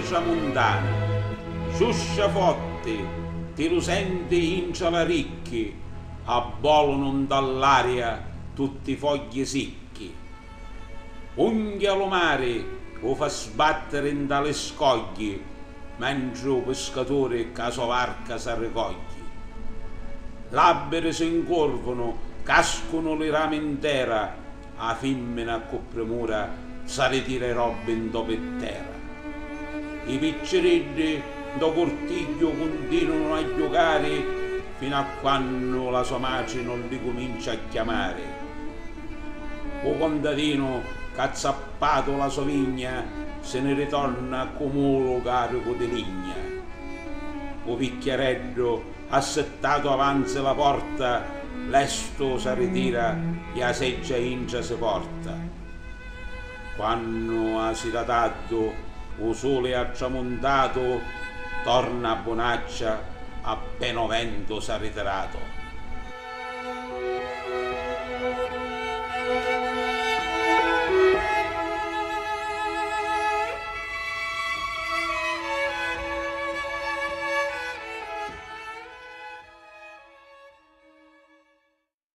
tramontana, sciuscia forte, ti lo senti incia la ricchi, abbolano dall'aria tutti i fogli sicchi. Unghia lo mare, lo fa sbattere in dalle scogli, mentre il pescatore caso varca si raccoglie. L'alberi si incorvono, cascono le rame intera, a femmina a copremura si ritira roba in dopo terra. I piccirilli do cortiglio continuano a giocare fino a quando la sua madre non li comincia a chiamare. O contadino che ha zappato la sua vigna se ne ritorna come lo carico di ligna. O picchiareddo assettato avanti la porta, lesto si ritira e a seggia incia si porta. Quando ha siratato, o sole ha tramontato, torna a Bonaccia appena vento s'ha ritirato.